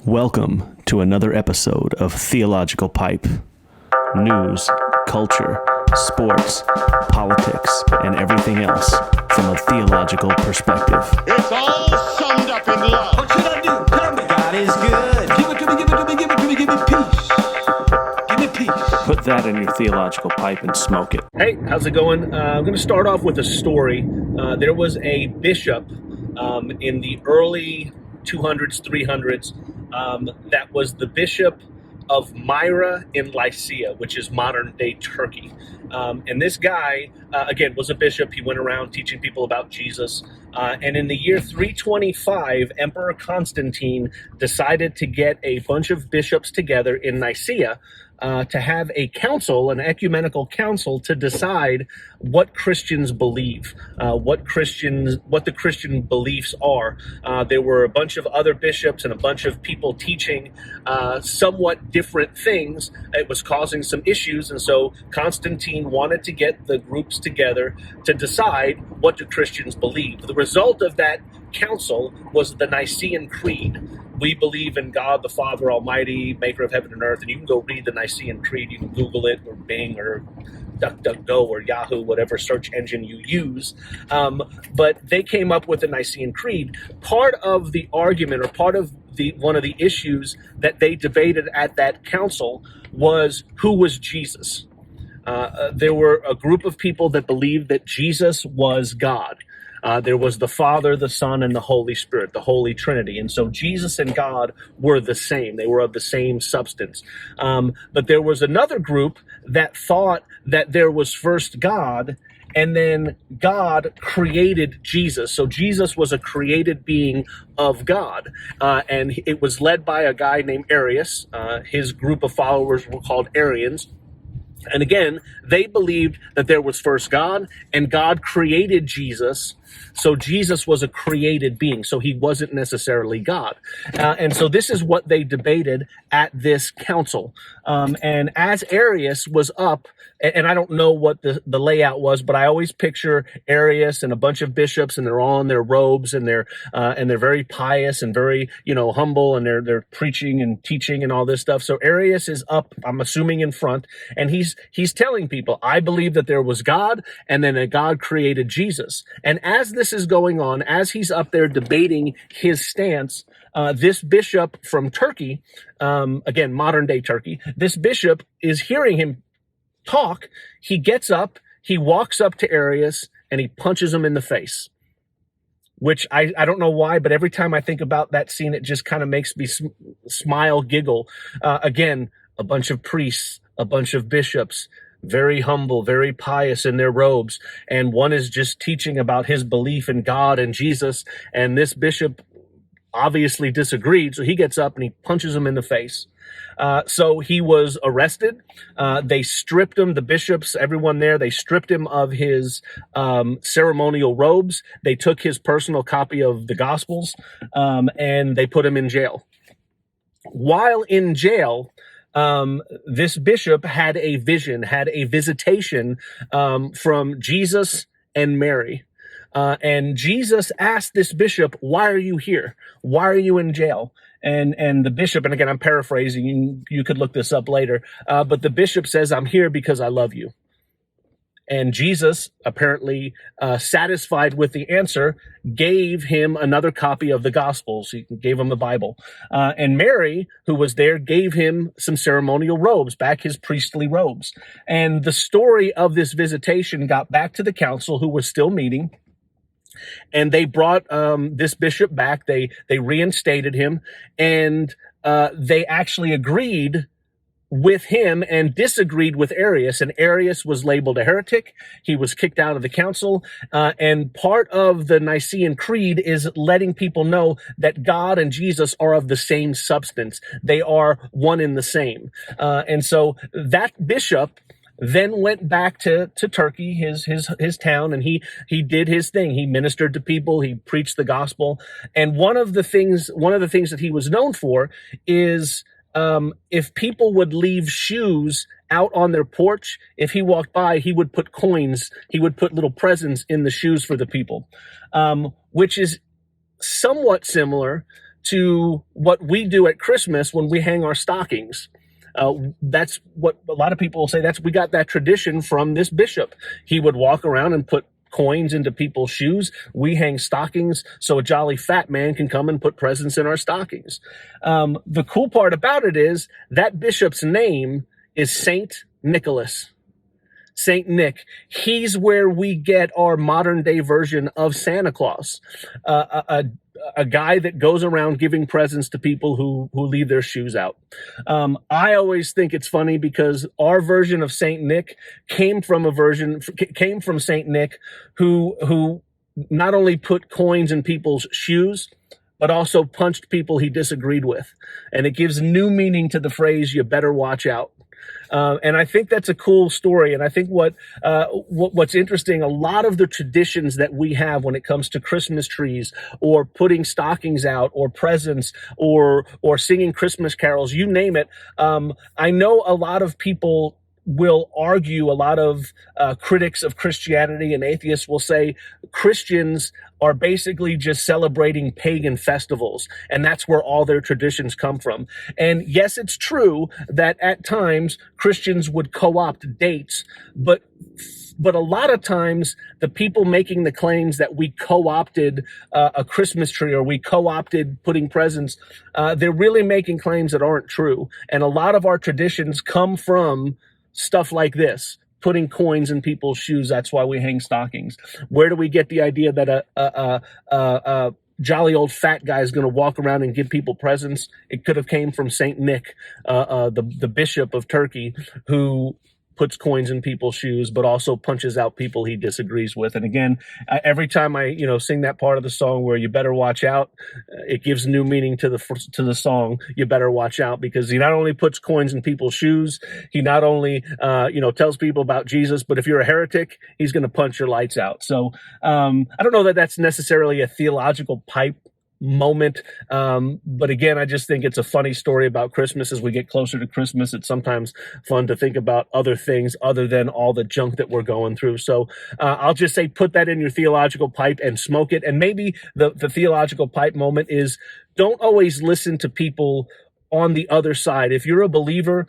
Welcome to another episode of Theological Pipe. News, culture, sports, politics, and everything else from a theological perspective. It's all summed up in love. What should I do? Tell me. God is good. Give it to me, give it to me, give it to me, give me peace. Give me peace. Put that in your theological pipe and smoke it. Hey, how's it going? I'm going to start off with a story. There was a bishop in the early 200s, 300s, that was the bishop of Myra in Lycia, which is modern-day Turkey. And this guy, again, was a bishop. He went around teaching people about Jesus. And in the year 325, Emperor Constantine decided to get a bunch of bishops together in Nicaea to have a council, an ecumenical council, to decide what Christians believe, what the Christian beliefs are. There were a bunch of other bishops and a bunch of people teaching somewhat different things. It was causing some issues, and so Constantine wanted to get the groups together to decide what do Christians believe. The result of that council was the Nicene Creed. We believe in God the Father Almighty, maker of heaven and earth. And you can go read the Nicene Creed. You can Google it, or Bing, or DuckDuckGo, or Yahoo, whatever search engine you use. But they came up with the Nicene Creed. Part of the argument, or part of one of the issues that they debated at that council was who was Jesus. There were a group of people that believed that Jesus was God. There was the Father, the Son, and the Holy Spirit, the Holy Trinity. And so Jesus and God were the same. They were of the same substance. But there was another group that thought that there was first God, and then God created Jesus. So Jesus was a created being of God. And it was led by a guy named Arius. His group of followers were called Arians. And again, they believed that there was first God, and God created Jesus. So Jesus was a created being. So he wasn't necessarily God. And so this is what they debated at this council. And as Arius was up, and I don't know what the layout was, but I always picture Arius and a bunch of bishops, and they're all in their robes, and they're very pious and very, humble, and they're preaching and teaching and all this stuff. So Arius is up, I'm assuming, in front, and he's telling people, I believe that there was God, and then that God created Jesus. And as this is going on, as he's up there debating his stance, this bishop from Turkey, again, modern day Turkey, this bishop is hearing him talk. He gets up, he walks up to Arius, and he punches him in the face. Which I don't know why, but every time I think about that scene, it just kind of makes me smile, giggle. Again, a bunch of priests, a bunch of bishops, very humble, very pious in their robes. And one is just teaching about his belief in God and Jesus. And this bishop obviously disagreed. So he gets up and he punches him in the face. So he was arrested. They stripped him, the bishops, everyone there, they stripped him of his ceremonial robes. They took his personal copy of the Gospels, and they put him in jail. While in jail, this bishop had a vision, had a visitation from Jesus and Mary. And Jesus asked this bishop, why are you here? Why are you in jail? And the bishop, and again, I'm paraphrasing, you could look this up later, but the bishop says, I'm here because I love you. And Jesus, apparently satisfied with the answer, gave him another copy of the Gospels. He gave him the Bible. And Mary, who was there, gave him some ceremonial robes, back his priestly robes. And the story of this visitation got back to the council, who was still meeting. And they brought this bishop back. They reinstated him, and they actually agreed with him and disagreed with Arius. And Arius was labeled a heretic. He was kicked out of the council. And part of the Nicene Creed is letting people know that God and Jesus are of the same substance. They are one in the same. And so that bishop then went back to Turkey, his town, and he did his thing. He ministered to people. He preached the gospel. And one of the things that he was known for is if people would leave shoes out on their porch, if he walked by, he would put coins. He would put little presents in the shoes for the people, which is somewhat similar to what we do at Christmas when we hang our stockings. That's what a lot of people will say. We got that tradition from this bishop. He would walk around and put coins into people's shoes. We hang stockings so a jolly fat man can come and put presents in our stockings. The cool part about it is that bishop's name is Saint Nicholas. Saint Nick. He's where we get our modern day version of Santa Claus, a guy that goes around giving presents to people who leave their shoes out. I always think it's funny because our version of Saint Nick came from Saint Nick, who not only put coins in people's shoes, but also punched people he disagreed with, and it gives new meaning to the phrase "you better watch out." And I think that's a cool story. And I think what's interesting, a lot of the traditions that we have when it comes to Christmas trees or putting stockings out or presents or singing Christmas carols, you name it. I know a lot of people will argue, a lot of critics of Christianity and atheists will say Christians are basically just celebrating pagan festivals, and that's where all their traditions come from. And yes, it's true that at times Christians would co-opt dates, but a lot of times the people making the claims that we co-opted a Christmas tree or we co-opted putting presents, they're really making claims that aren't true. And a lot of our traditions come from stuff like this, putting coins in people's shoes. That's why we hang stockings. Where do we get the idea that a jolly old fat guy is going to walk around and give people presents? It could have came from Saint Nick, the bishop of Turkey, who puts coins in people's shoes, but also punches out people he disagrees with. And again, every time I sing that part of the song where you better watch out, it gives new meaning to the song. You better watch out, because he not only puts coins in people's shoes, he not only tells people about Jesus, but if you're a heretic, he's going to punch your lights out. So I don't know that that's necessarily a theological pipe moment, but again, I just think it's a funny story about Christmas. As we get closer to Christmas, it's sometimes fun to think about other things other than all the junk that we're going through. So I'll just say, put that in your theological pipe and smoke it. And maybe the theological pipe moment is, don't always listen to people on the other side. If you're a believer,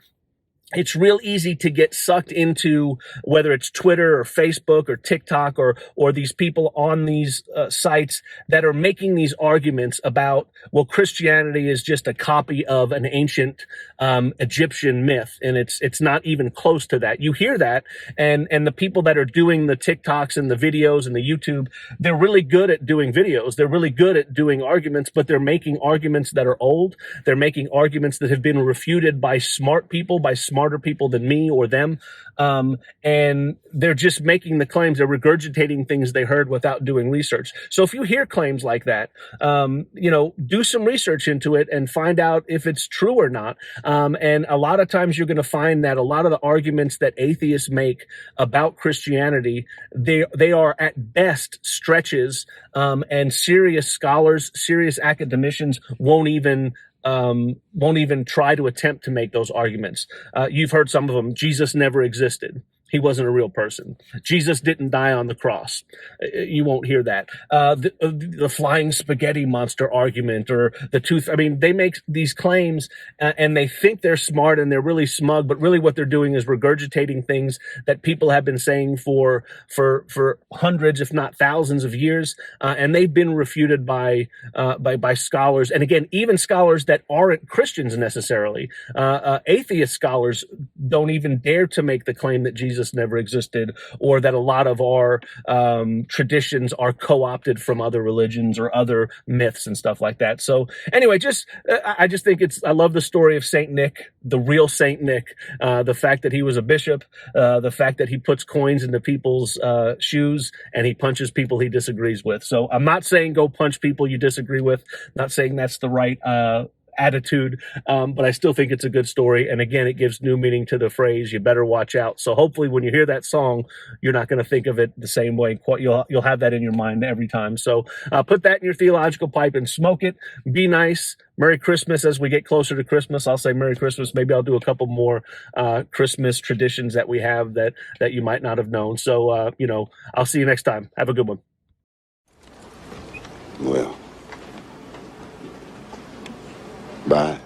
it's real easy to get sucked into whether it's Twitter or Facebook or TikTok or these people on these sites that are making these arguments about, well, Christianity is just a copy of an ancient Egyptian myth, and it's not even close to that. You hear that, and the people that are doing the TikToks and the videos and the YouTube, they're really good at doing videos. They're really good at doing arguments, but they're making arguments that are old. They're making arguments that have been refuted by smart people, by smarter people than me or them. And they're just making the claims. They're regurgitating things they heard without doing research. So if you hear claims like that, do some research into it and find out if it's true or not. And a lot of times you're going to find that a lot of the arguments that atheists make about Christianity, they are at best stretches, and serious scholars, serious academicians won't even try to attempt to make those arguments. You've heard some of them. Jesus never existed. He wasn't a real person. Jesus didn't die on the cross. You won't hear that. The flying spaghetti monster argument, or the tooth. I mean, they make these claims and they think they're smart and they're really smug, but really what they're doing is regurgitating things that people have been saying for hundreds, if not thousands of years. And they've been refuted by scholars. And again, even scholars that aren't Christians necessarily. Atheist scholars don't even dare to make the claim that Jesus never existed, or that a lot of our traditions are co-opted from other religions or other myths and stuff like that. So anyway, I just think I love the story of Saint Nick, the real Saint Nick, the fact that he was a bishop, the fact that he puts coins into people's shoes and he punches people he disagrees with. So I'm not saying go punch people you disagree with, not saying that's the right attitude, but I still think it's a good story. And again, it gives new meaning to the phrase, you better watch out. So hopefully when you hear that song, you're not going to think of it the same way. You'll have that in your mind every time. So put that in your theological pipe and smoke it. Be nice. Merry Christmas. As we get closer to Christmas, I'll say Merry Christmas. Maybe I'll do a couple more Christmas traditions that we have that you might not have known. So, I'll see you next time. Have a good one. Well, Bye.